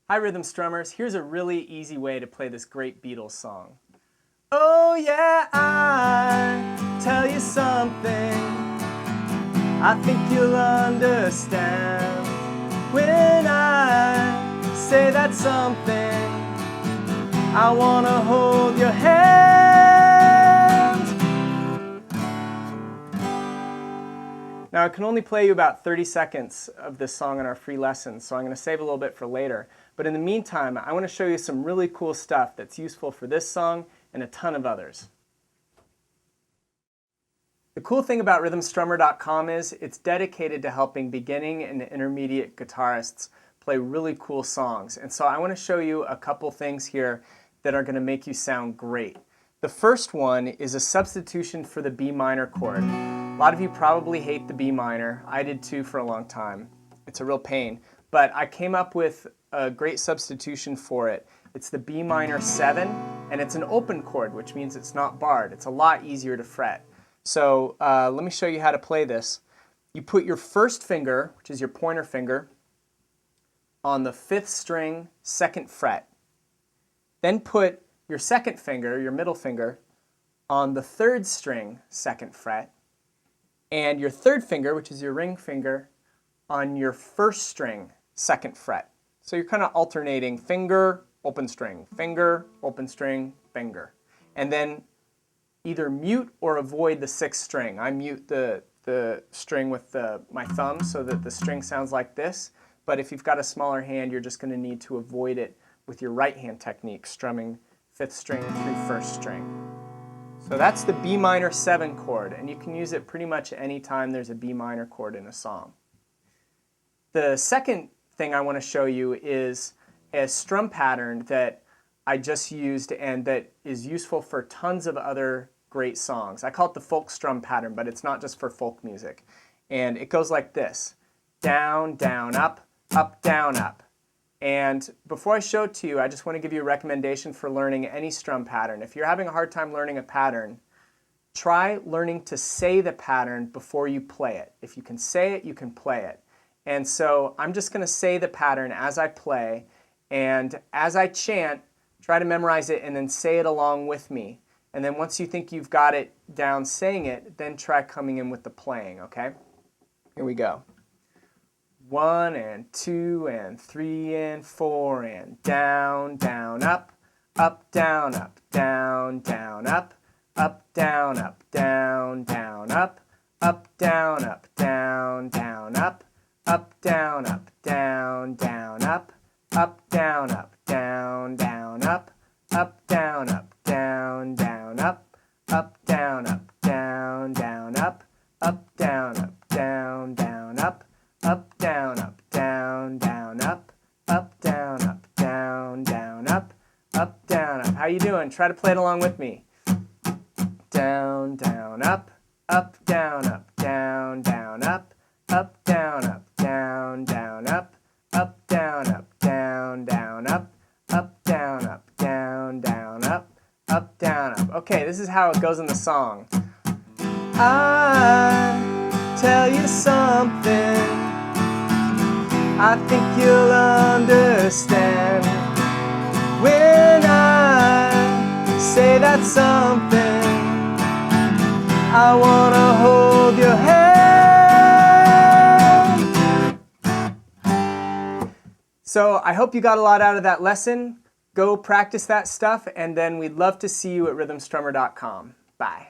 Hi Rhythm Strummers, here's a really easy way to play this great Beatles song. Oh yeah, I tell you something I think you'll understand when I say that something. I wanna hold your hand. Now I can only play you about 30 seconds of this song in our free lesson, so I'm going to save a little bit for later. But in the meantime, I want to show you some really cool stuff that's useful for this song and a ton of others. The cool thing about rhythmstrummer.com is it's dedicated to helping beginning and intermediate guitarists play really cool songs. And so I want to show you a couple things here that are going to make you sound great. The first one is a substitution for the B minor chord. A lot of you probably hate the B minor. I did too for a long time. It's a real pain. But I came up with a great substitution for it. It's the B minor 7, and it's an open chord, which means it's not barred. It's a lot easier to fret. So let me show you how to play this. You put your first finger, which is your pointer finger, on the 5th string, 2nd fret. Then put your second finger, your middle finger, on the 3rd string, 2nd fret, and your 3rd finger, which is your ring finger, on your 1st string, 2nd fret. So you're kind of alternating finger, open string, finger, open string, finger. And then either mute or avoid the 6th string. I mute the string with my thumb so that the string sounds like this. But if you've got a smaller hand, you're just going to need to avoid it with your right hand technique, strumming 5th string through 1st string. So that's the B minor 7 chord, and you can use it pretty much any time there's a B minor chord in a song. The second thing I want to show you is a strum pattern that I just used and that is useful for tons of other great songs. I call it the folk strum pattern, but it's not just for folk music. And it goes like this: down, down, up, down, up. And before I show it to you, I just want to give you a recommendation for learning any strum pattern. If you're having a hard time learning a pattern, try learning to say the pattern before you play it. If you can say it, you can play it. And so I'm just going to say the pattern as I play, and as I chant, try to memorize it and then say it along with me. And then once you think you've got it down saying it, then try coming in with the playing, okay? Here we go. 1 and 2 and 3 and 4 and down, down, up, down, down, down, up, down, down, down, up, down, down, down, up, down, down, down, up, down, down, down, up, down, down, down, up, down, down, down, up, down, down, down, up, down, down, down, up, down, down, down, up, down, up. How you doing? Try to play it along with me. Down, down, up, down, down, down, up, down, down, down, up, down, down, down, up, down, down, down, up, down, up. Okay, this is how it goes in the song. I tell you something I think you'll understand when I say that something. I wanna hold your hand. So I hope you got a lot out of that lesson. Go practice that stuff, and then we'd love to see you at rhythmstrummer.com. Bye.